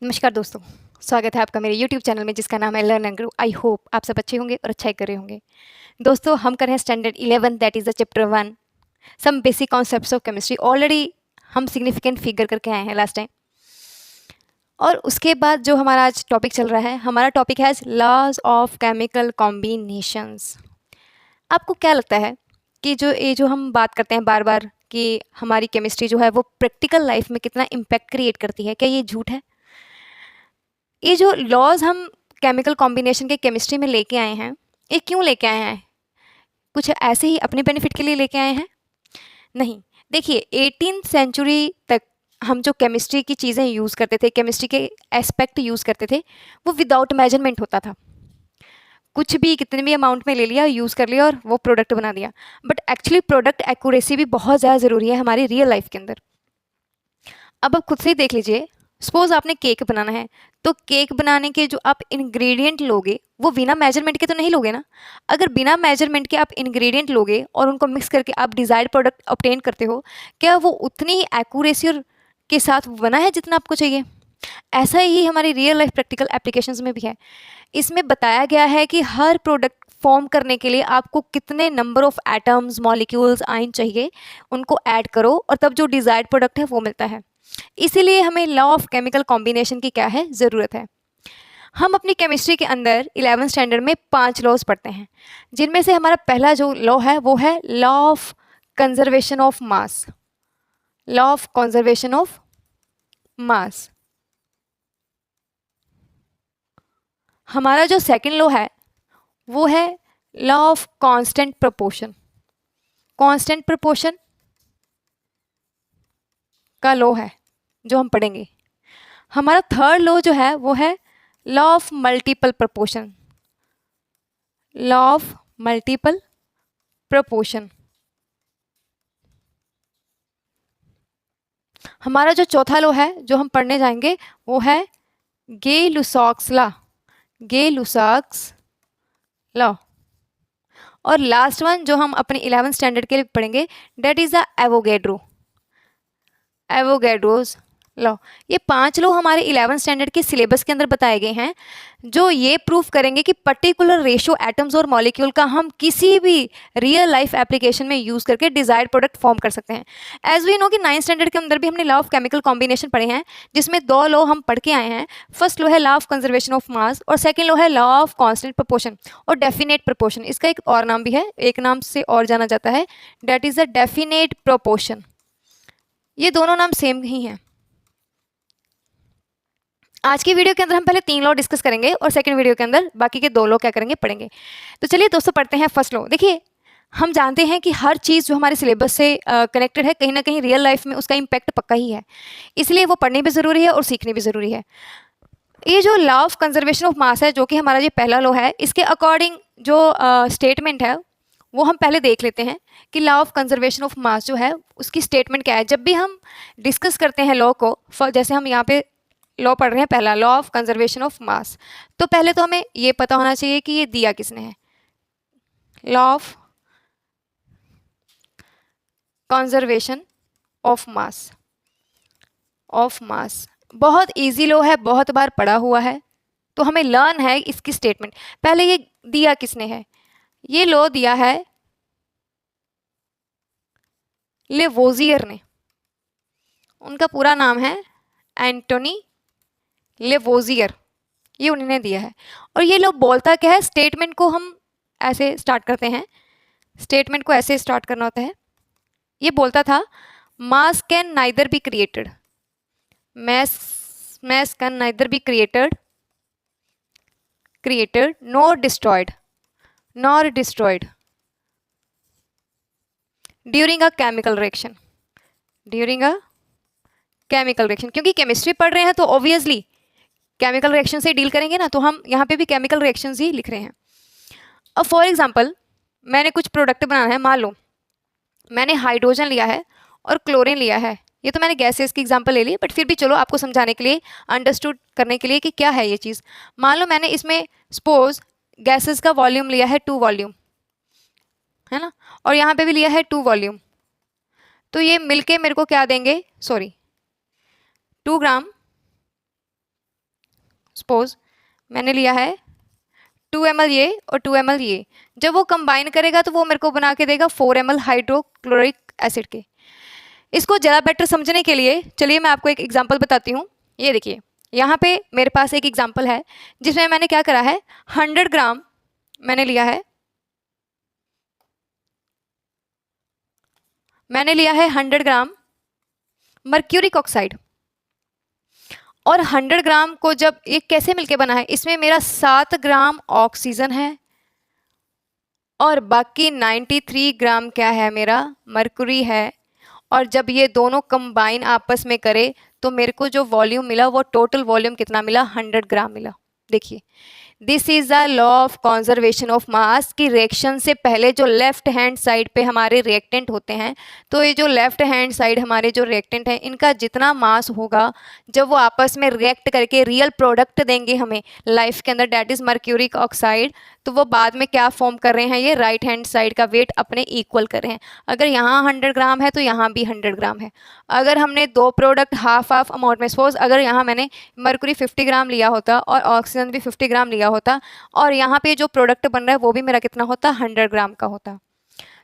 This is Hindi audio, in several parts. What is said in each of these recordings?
नमस्कार दोस्तों, स्वागत है आपका मेरे YouTube चैनल में जिसका नाम है learn and grow. I hope आप सब अच्छे होंगे और अच्छा ही कर रहे होंगे। दोस्तों, हम कर रहे हैं standard 11 that is the chapter 1 some basic concepts of chemistry. Already हम सिग्निफिकेंट फिगर करके आए हैं लास्ट टाइम। और उसके बाद जो हमारा आज टॉपिक चल रहा है, हमारा टॉपिक है लॉज ऑफ केमिकल कॉम्बिनेशंस। आपको क्या लगता है कि जो हम बात करते हैं बार बार कि हमारी केमिस्ट्री जो है वो प्रैक्टिकल लाइफ में कितना इम्पैक्ट क्रिएट करती है, क्या ये झूठ है? ये जो लॉज हम केमिकल कॉम्बिनेशन के केमिस्ट्री में लेके आए हैं, ये क्यों लेके आए हैं? कुछ ऐसे ही अपने बेनिफिट के लिए लेके आए हैं? नहीं। देखिए, 18th सेंचुरी तक हम जो केमिस्ट्री की चीज़ें यूज़ करते थे, केमिस्ट्री के एस्पेक्ट यूज़ करते थे, वो विदाउट मेजरमेंट होता था। कुछ भी कितने भी अमाउंट में ले लिया, यूज़ कर लिया और वो प्रोडक्ट बना दिया। बट एक्चुअली प्रोडक्ट एक्यूरेसी भी बहुत ज़्यादा ज़रूरी है हमारी रियल लाइफ के अंदर। अब आप खुद से ही देख लीजिए, सपोज आपने केक बनाना है, तो केक बनाने के जो आप इंग्रेडिएंट लोगे वो बिना मेजरमेंट के तो नहीं लोगे ना। अगर बिना मेजरमेंट के आप इंग्रेडिएंट लोगे और उनको मिक्स करके आप डिज़ायर्ड प्रोडक्ट ऑब्टेन करते हो, क्या वो उतनी ही एक्यूरेसी और के साथ बना है जितना आपको चाहिए? ऐसा ही हमारी रियल लाइफ प्रैक्टिकल एप्लीकेशंस में भी है। इसमें बताया गया है कि हर प्रोडक्ट फॉर्म करने के लिए आपको कितने number of atoms, molecules, ion चाहिए, उनको ऐड करो और तब जो डिज़ायर्ड प्रोडक्ट है वो मिलता है। इसीलिए हमें लॉ ऑफ केमिकल कॉम्बिनेशन की क्या है, ज़रूरत है। हम अपनी केमिस्ट्री के अंदर 11th स्टैंडर्ड में 5 लॉज पढ़ते हैं, जिनमें से हमारा पहला जो लॉ है वो है law of conservation of mass. Law of conservation of mass. हमारा जो सेकंड लॉ है वो है law of constant proportion. Constant proportion का लॉ है जो हम पढ़ेंगे। हमारा थर्ड लॉ जो है वो है law of multiple proportion. Law of multiple proportion. हमारा जो चौथा लॉ है जो हम पढ़ने जाएंगे वो है गे-लुसाक्स लॉ। Gay Lussac's law. और लास्ट वन जो हम अपने 11th स्टैंडर्ड के लिए पढ़ेंगे, that is the Avogadro. Avogadro's law. ये 5 लॉ हमारे 11th स्टैंडर्ड के सिलेबस के अंदर बताए गए हैं, जो ये प्रूफ करेंगे कि पर्टिकुलर रेशो एटम्स और मॉलिक्यूल का हम किसी भी रियल लाइफ एप्लीकेशन में यूज़ करके डिजायर्ड प्रोडक्ट फॉर्म कर सकते हैं। एज वी नो कि 9th स्टैंडर्ड के अंदर भी हमने लॉ ऑफ केमिकल कॉम्बिनेशन पढ़े हैं, जिसमें 2 लॉ हम पढ़ के आए हैं। फर्स्ट लॉ है law of conservation of mass और सेकेंड लॉ है लॉ ऑफ कॉन्स्टेंट प्रोपोर्शन और डेफिनेट प्रोपोर्शन। इसका एक और नाम भी है, एक नाम से और जाना जाता है, that is the definite proportion. ये दोनों नाम सेम ही हैं। आज की वीडियो के अंदर हम पहले 3 लॉ डिस्कस करेंगे और सेकंड वीडियो के अंदर बाकी के 2 लॉ क्या करेंगे, पढ़ेंगे। तो चलिए दोस्तों पढ़ते हैं फर्स्ट लॉ। देखिए, हम जानते हैं कि हर चीज़ जो हमारे सिलेबस से कनेक्टेड है, कहीं ना कहीं रियल लाइफ में उसका इम्पैक्ट पक्का ही है, इसलिए वो पढ़नी भी ज़रूरी है और सीखनी भी ज़रूरी है। ये जो law of conservation of mass है, जो कि हमारा ये पहला लॉ है, इसके अकॉर्डिंग जो स्टेटमेंट है वो हम पहले देख लेते हैं कि law of conservation of mass जो है उसकी स्टेटमेंट क्या है। जब भी हम डिस्कस करते हैं लॉ को, जैसे हम यहाँ पे लॉ पढ़ रहे हैं, पहला law of conservation of mass, तो पहले तो हमें ये पता होना चाहिए कि ये दिया किसने है। Law of conservation of mass. Of mass बहुत इजी लॉ है, बहुत बार पढ़ा हुआ है, तो हमें लर्न है इसकी स्टेटमेंट। पहले ये दिया किसने है? ये लॉ दिया है लेवोजियर ने। उनका पूरा नाम है एंटोनी लेवोजियर, ये उन्होंने दिया है। और ये लोग बोलता क्या है, स्टेटमेंट को हम ऐसे स्टार्ट करते हैं, स्टेटमेंट को ऐसे स्टार्ट करना होता है। ये बोलता था मास can neither be created, mass can neither be created nor destroyed during a chemical reaction। क्योंकि केमिस्ट्री पढ़ रहे हैं तो ऑब्वियसली केमिकल रिएक्शन से डील करेंगे ना, तो हम यहाँ पे भी केमिकल रिएक्शंस ही लिख रहे हैं। अब फॉर एग्जांपल मैंने कुछ प्रोडक्ट बनाना है, मान लो मैंने हाइड्रोजन लिया है और क्लोरीन लिया है। ये तो मैंने गैसेस की एग्जांपल ले ली, बट फिर भी चलो आपको समझाने के लिए, अंडरस्टूड करने के लिए कि क्या है ये चीज़। मान लो मैंने इसमें सपोज गैसेस का वॉल्यूम लिया है 2 वॉल्यूम, है ना, और यहाँ पे भी लिया है 2 वॉल्यूम, तो ये मिलके मेरे को क्या देंगे, 2 ग्राम सपोज मैंने लिया है 2 ml ये और 2 ml ये, जब वो कंबाइन करेगा तो वो मेरे को बना के देगा 4 ml हाइड्रोक्लोरिक एसिड के। इसको ज़्यादा बेटर समझने के लिए चलिए मैं आपको एक एग्जांपल बताती हूँ। ये देखिए यहाँ पे मेरे पास एक एग्जांपल है जिसमें मैंने क्या करा है, 100 ग्राम मैंने लिया है, 100 ग्राम मर्क्यूरिक ऑक्साइड, और 100 ग्राम को जब ये कैसे मिलके बना है, इसमें मेरा 7 ग्राम ऑक्सीजन है और बाकी 93 ग्राम क्या है, मेरा मर्क्यूरी है। और जब ये दोनों कंबाइन आपस में करे तो मेरे को जो वॉल्यूम मिला वो टोटल वॉल्यूम कितना मिला, 100 ग्राम मिला। देखिए this is the law of conservation of mass की रिएक्शन से पहले जो लेफ्ट हैंड साइड पे हमारे रिएक्टेंट होते हैं, तो ये जो लेफ्ट हैंड साइड हमारे जो रिएक्टेंट हैं इनका जितना मास होगा जब वो आपस में रिएक्ट करके रियल प्रोडक्ट देंगे हमें लाइफ के अंदर, डेट इज मर्क्यूरिक ऑक्साइड, तो वो बाद में क्या फॉर्म कर रहे हैं, ये राइट हैंड साइड का वेट अपने इक्वल कर रहे हैं। अगर यहाँ 100 ग्राम है तो यहाँ भी 100 ग्राम है। अगर हमने दो प्रोडक्ट हाफ हाफ अमाउंट में, सपोज अगर यहाँ मैंने मर्क्यूरी 50 ग्राम लिया होता और ऑक्सीजन भी 50 ग्राम लिया होता और यहाँ पे जो प्रोडक्ट बन रहा है वो भी मेरा कितना होता, 100 ग्राम का होता।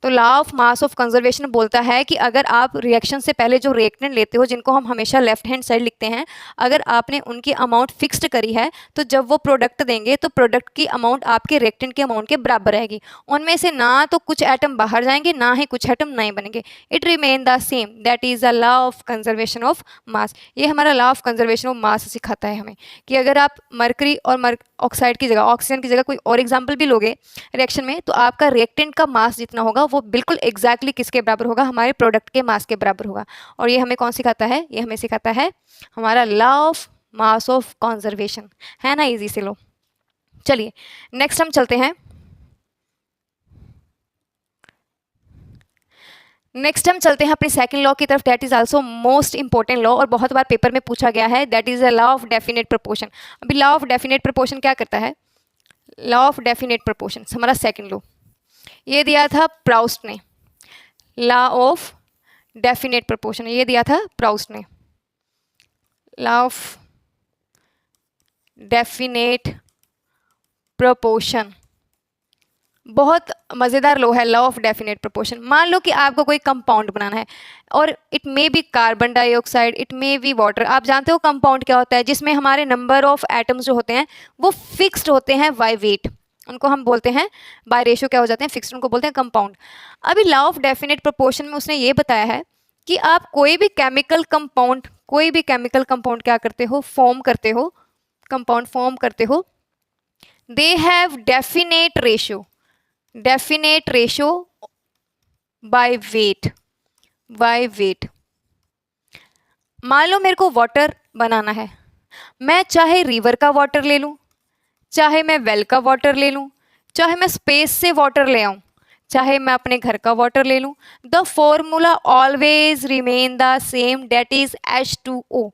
तो law of mass of conservation बोलता है कि अगर आप रिएक्शन से पहले जो रिएक्टेंट लेते हो, जिनको हम हमेशा लेफ्ट हैंड साइड लिखते हैं, अगर आपने उनकी अमाउंट फिक्स्ड करी है तो जब वो प्रोडक्ट देंगे तो प्रोडक्ट की अमाउंट आपके रिएक्टेंट की अमाउंट के बराबर रहेगी। उनमें से ना तो कुछ एटम बाहर जाएंगे ना ही कुछ एटम नए बनेंगे, it remain the same, that is the law of conservation of mass. ये हमारा law of conservation of mass सिखाता है हमें कि अगर आप मर्करी और ऑक्साइड की जगह, ऑक्सीजन की जगह कोई और एग्जाम्पल भी लोगे रिएक्शन में, तो आपका रिएक्टेंट का मास जितना होगा वो बिल्कुल एग्जैक्टली किसके बराबर होगा, हमारे प्रोडक्ट के मास के बराबर होगा। और ये हमें कौन सिखाता है, ये हमें सिखाता है हमारा law of mass of conservation, है ना, इजी से लो। चलिए नेक्स्ट हम चलते हैं, अपने सेकंड लॉ की तरफ, that is also most important law और बहुत बार पेपर में पूछा गया है, that is the law of definite proportion. अभी लॉ ऑफ डेफिनेट प्रोपोर्शन क्या करता है, लॉ ऑफ डेफिनेट प्रोपोर्शन हमारा सेकंड लॉ, ये दिया था प्राउस्ट ने, लॉ ऑफ डेफिनेट प्रोपोर्शन ये दिया था प्राउस्ट ने, लॉ ऑफ डेफिनेट प्रोपोर्शन, बहुत मज़ेदार लॉ है लॉ ऑफ डेफिनेट प्रोपोर्शन। मान लो कि आपको कोई कंपाउंड बनाना है और it may be carbon dioxide, it may be water. आप जानते हो कंपाउंड क्या होता है, जिसमें हमारे नंबर ऑफ एटम्स जो होते हैं वो फिक्स्ड होते हैं बाय वेट, उनको हम बोलते हैं बाय रेशियो क्या हो जाते हैं, फिक्स्ड, उनको बोलते हैं कंपाउंड। अभी लॉ ऑफ डेफिनेट प्रोपोर्शन में उसने ये बताया है कि आप कोई भी केमिकल कंपाउंड क्या करते हो, फॉर्म करते हो, कंपाउंड फॉर्म करते हो, they have definite ratio by weight. मान लो मेरे को वाटर बनाना है, मैं चाहे रिवर का वाटर ले लूँ, चाहे मैं वेल का वाटर ले लूँ, चाहे मैं स्पेस से वाटर ले आऊँ, चाहे मैं अपने घर का वाटर ले लूँ, the formula always remain the same, that is H2O।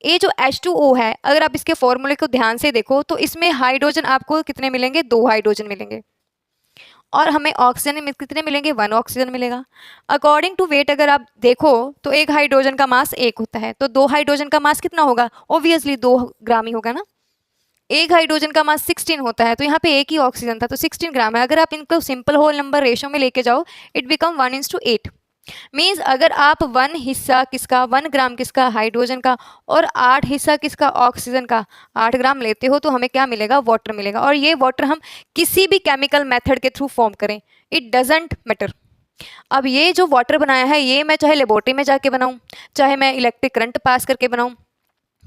ये जो H2O है, अगर आप इसके फॉर्मूले को ध्यान से देखो तो इसमें हाइड्रोजन आपको कितने मिलेंगे, 2 हाइड्रोजन मिलेंगे, और हमें ऑक्सीजन में कितने मिलेंगे, 1 ऑक्सीजन मिलेगा। अकॉर्डिंग टू वेट अगर आप देखो तो एक हाइड्रोजन का मास 1 होता है, तो 2 हाइड्रोजन का मास कितना होगा, ऑब्वियसली 2 ग्राम ही होगा ना। एक हाइड्रोजन का मास 16 होता है, तो यहाँ पे एक ही ऑक्सीजन था तो 16 ग्राम है। अगर आप इनको सिंपल होल नंबर रेशो में लेके जाओ, इट बिकम 1:8। मीन्स अगर आप 1 हिस्सा किसका, 1 ग्राम किसका, हाइड्रोजन का, और 8 हिस्सा किसका, ऑक्सीजन का, 8 ग्राम लेते हो तो हमें क्या मिलेगा, वाटर मिलेगा। और ये वाटर हम किसी भी केमिकल मेथड के थ्रू फॉर्म करें, इट डजेंट मैटर। अब ये जो वाटर बनाया है ये मैं चाहे लेबोरेटरी में जाके बनाऊँ, चाहे मैं इलेक्ट्रिक करंट पास करके बनाऊँ,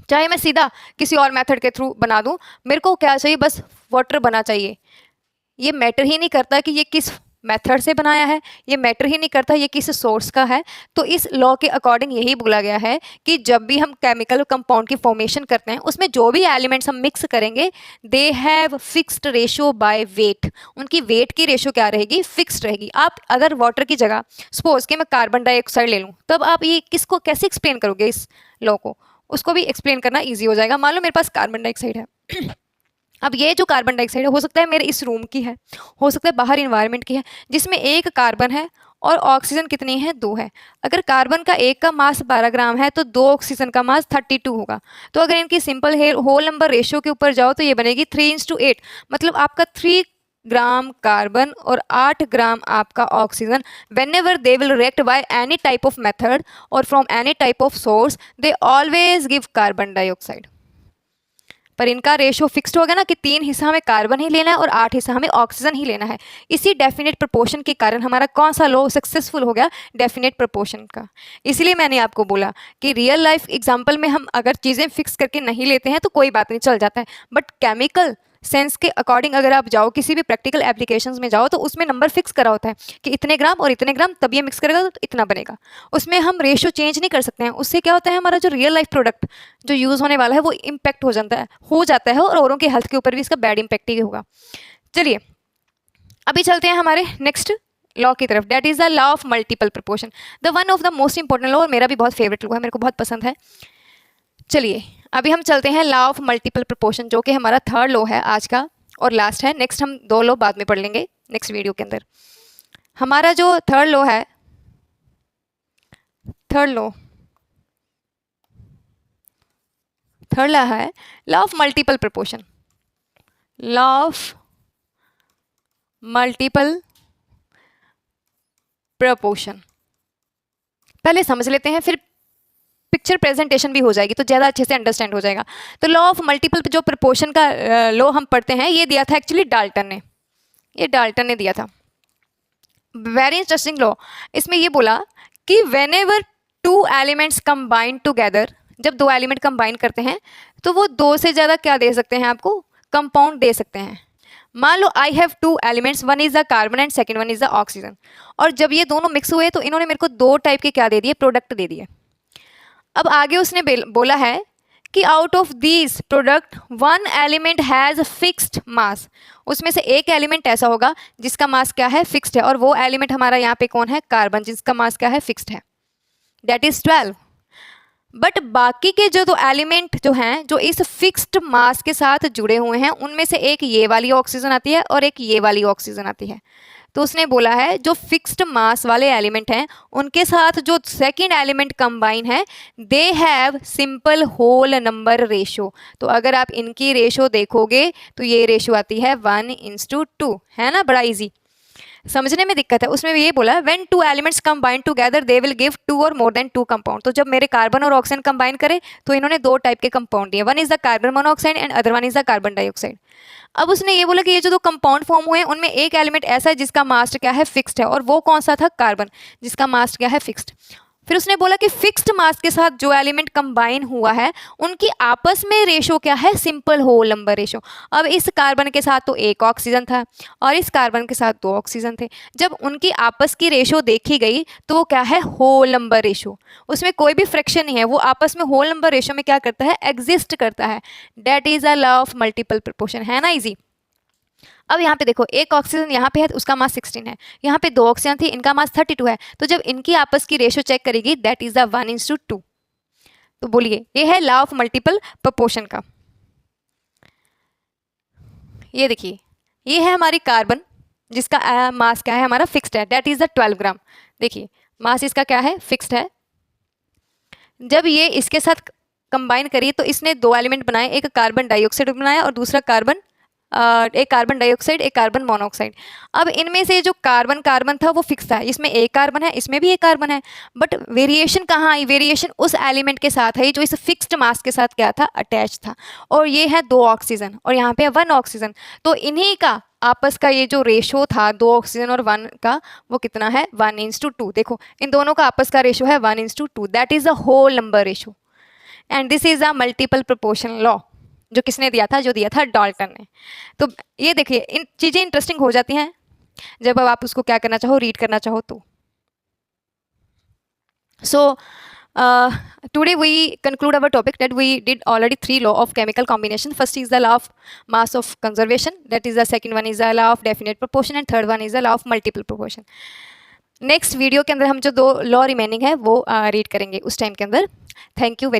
चाहे मैं सीधा किसी और मेथड के थ्रू बना दूं, मेरे को क्या चाहिए, बस वाटर बना चाहिए। ये मैटर ही नहीं करता कि ये किस मेथड से बनाया है, ये मैटर ही नहीं करता ये किस सोर्स का है। तो इस लॉ के अकॉर्डिंग यही बोला गया है कि जब भी हम केमिकल कंपाउंड की फॉर्मेशन करते हैं उसमें जो भी एलिमेंट्स हम मिक्स करेंगे, they have fixed ratio by weight, उनकी वेट की रेशियो क्या रहेगी, फिक्स्ड रहेगी। आप अगर वाटर की जगह सपोज कि मैं कार्बन डाइऑक्साइड ले लूँ, तब आप ये किसको कैसे एक्सप्लेन करोगे, इस लॉ को, उसको भी एक्सप्लेन करना इजी हो जाएगा। मान लो मेरे पास कार्बन डाइऑक्साइड है अब ये जो कार्बन डाइऑक्साइड है हो सकता है मेरे इस रूम की है, हो सकता है बाहर इन्वायरमेंट की है, जिसमें एक कार्बन है और ऑक्सीजन कितनी है, 2 है। अगर कार्बन का एक का मास 12 ग्राम है तो 2 ऑक्सीजन का मास 32 होगा। तो अगर इनकी सिंपल होल नंबर रेशियो के ऊपर जाओ तो ये बनेगी 3:8, मतलब आपका 3 ग्राम कार्बन और 8 ग्राम आपका oxygen. whenever they will react by any type of method or from any type of source, they always give carbon dioxide। पर इनका रेशियो फिक्स्ड होगा ना कि 3 हिस्सा हमें कार्बन ही लेना है और 8 हिस्सा हमें ऑक्सीजन ही लेना है। इसी डेफिनेट प्रोपोर्शन के कारण हमारा कौन सा लॉ सक्सेसफुल हो गया, डेफिनेट प्रोपोर्शन का। इसीलिए मैंने आपको बोला कि रियल लाइफ एग्जांपल में हम अगर चीज़ें फिक्स करके नहीं लेते हैं तो कोई बात नहीं, चल जाता है, बट केमिकल सेंस के अकॉर्डिंग अगर आप जाओ किसी भी प्रैक्टिकल एप्लीकेशंस में जाओ तो उसमें नंबर फिक्स करा होता है कि इतने ग्राम और इतने ग्राम, तब ये मिक्स करेगा तो इतना बनेगा। उसमें हम रेशियो चेंज नहीं कर सकते हैं। उससे क्या होता है, हमारा जो रियल लाइफ प्रोडक्ट जो यूज़ होने वाला है वो इम्पैक्ट हो जाता है और औरों के हेल्थ के ऊपर भी इसका बैड इम्पैक्ट ही होगा। चलिए अभी चलते हैं हमारे नेक्स्ट लॉ की तरफ, that is the law of multiple proportion, the one of the most important law, और मेरा भी बहुत फेवरेट लॉ है, मेरे को बहुत पसंद है। चलिए अभी हम चलते हैं लॉ ऑफ मल्टीपल प्रोपोर्शन, जो कि हमारा थर्ड लॉ है आज का और लास्ट है। नेक्स्ट हम 2 लॉ बाद में पढ़ लेंगे नेक्स्ट वीडियो के अंदर। हमारा जो थर्ड लॉ है, थर्ड लॉ है law of multiple proportion, law of multiple proportion. पहले समझ लेते हैं, फिर पिक्चर प्रेजेंटेशन भी हो जाएगी तो ज़्यादा अच्छे से अंडरस्टैंड हो जाएगा। तो लॉ ऑफ मल्टीपल जो प्रोपोर्शन का लॉ हम पढ़ते हैं, ये दिया था एक्चुअली डाल्टन ने, ये डाल्टन ने दिया था। Very interesting law. इसमें ये बोला कि व्हेनेवर 2 एलिमेंट्स कंबाइन टुगेदर, जब 2 एलिमेंट कंबाइन करते हैं तो वो 2 से ज़्यादा क्या दे सकते हैं आपको, कंपाउंड दे सकते हैं। मान लो I have 2 elements, one is the carbon and second one is the oxygen, और जब ये दोनों मिक्स हुए तो इन्होंने मेरे को 2 टाइप के क्या दे दिए, प्रोडक्ट दे दिए। अब आगे उसने बोला है कि out of these product 1 element has fixed mass, उसमें से एक एलिमेंट ऐसा होगा जिसका मास क्या है, फिक्स्ड है, और वो एलिमेंट हमारा यहाँ पे कौन है, कार्बन, जिसका मास क्या है, फिक्स्ड है, दैट इज 12। बट बाकी के जो 2 एलिमेंट जो हैं जो इस फिक्स्ड मास के साथ जुड़े हुए हैं, उनमें से एक ये वाली ऑक्सीजन आती है और एक ये वाली ऑक्सीजन आती है। तो उसने बोला है जो फिक्स्ड मास वाले एलिमेंट हैं उनके साथ जो सेकंड एलिमेंट कंबाइन है, they have simple whole number ratio. तो अगर आप इनकी रेशो देखोगे तो ये रेशो आती है 1:2, है ना, बड़ा इजी, समझने में दिक्कत है। उसमें ये बोला when 2 elements combine together they will give 2 और मोर देन 2 कंपाउंड। तो जब मेरे कार्बन और ऑक्सीजन कंबाइन करे तो इन्होंने 2 टाइप के कंपाउंड दिए, one is the carbon monoxide and other one is the carbon dioxide. अब उसने ये बोला कि ये जो 2 कंपाउंड फॉर्म हुए हैं उनमें एक एलिमेंट ऐसा है जिसका मास क्या है, फिक्स्ड है, और वो कौन सा था, कार्बन, जिसका मास क्या है, फिक्स्ड। फिर उसने बोला कि फिक्स्ड मास के साथ जो एलिमेंट कंबाइन हुआ है उनकी आपस में रेशो क्या है, सिंपल होल नंबर रेशो। अब इस कार्बन के साथ तो 1 ऑक्सीजन था और इस कार्बन के साथ 2 ऑक्सीजन थे, जब उनकी आपस की रेशो देखी गई तो वो क्या है, होल नंबर रेशो, उसमें कोई भी फ्रैक्शन नहीं है, वो आपस में होल नंबर रेशो में क्या करता है, एग्जिस्ट करता है। That is a law of multiple proportion, है ना, इजी। अब यहाँ पे देखो, एक ऑक्सीजन यहाँ पे है तो उसका मास 16 है, यहाँ पे 2 ऑक्सीजन थी, इनका मास 32 है, तो जब इनकी आपस की रेशो चेक करेगी दैट इज द 1:2। तो बोलिए ये है लॉ ऑफ मल्टीपल प्रोपोर्शन का। ये देखिए, ये है हमारी कार्बन जिसका मास क्या है, हमारा फिक्स्ड है, दैट इज द 12 ग्राम। देखिए मास इसका क्या है, फिक्स्ड है। जब ये इसके साथ कंबाइन करी तो इसने 2 एलिमेंट बनाए, एक कार्बन डाइऑक्साइड बनाया और दूसरा एक कार्बन डाइऑक्साइड, एक कार्बन मोनोऑक्साइड। अब इनमें से जो कार्बन था वो फिक्स था, इसमें एक कार्बन है, इसमें भी एक कार्बन है, बट वेरिएशन कहाँ आई, वेरिएशन उस एलिमेंट के साथ है जो इस फिक्स्ड मास के साथ क्या था, अटैच था, और ये है 2 ऑक्सीजन और यहाँ पे 1 ऑक्सीजन। तो इन्हीं का आपस का ये जो रेशो था 2 ऑक्सीजन और 1 का, वो कितना है, 1:2। देखो इन दोनों का आपस का रेशो है 1:2, that is a whole number ratio, and this is a multiple proportion law, जो किसने दिया था, जो दिया था डाल्टन ने। तो ये देखिए, इन चीज़ें इंटरेस्टिंग हो जाती हैं जब अब आप उसको क्या करना चाहो, रीड करना चाहो तो। So today we conclude our topic that we did already 3 law of chemical combination. First is the law of mass of conservation, that is the second one is the law of definite proportion, and third one is the law of multiple proportion. Next video के अंदर हम जो 2 लॉ रिमेनिंग है वो रीड करेंगे उस टाइम के अंदर। Thank you very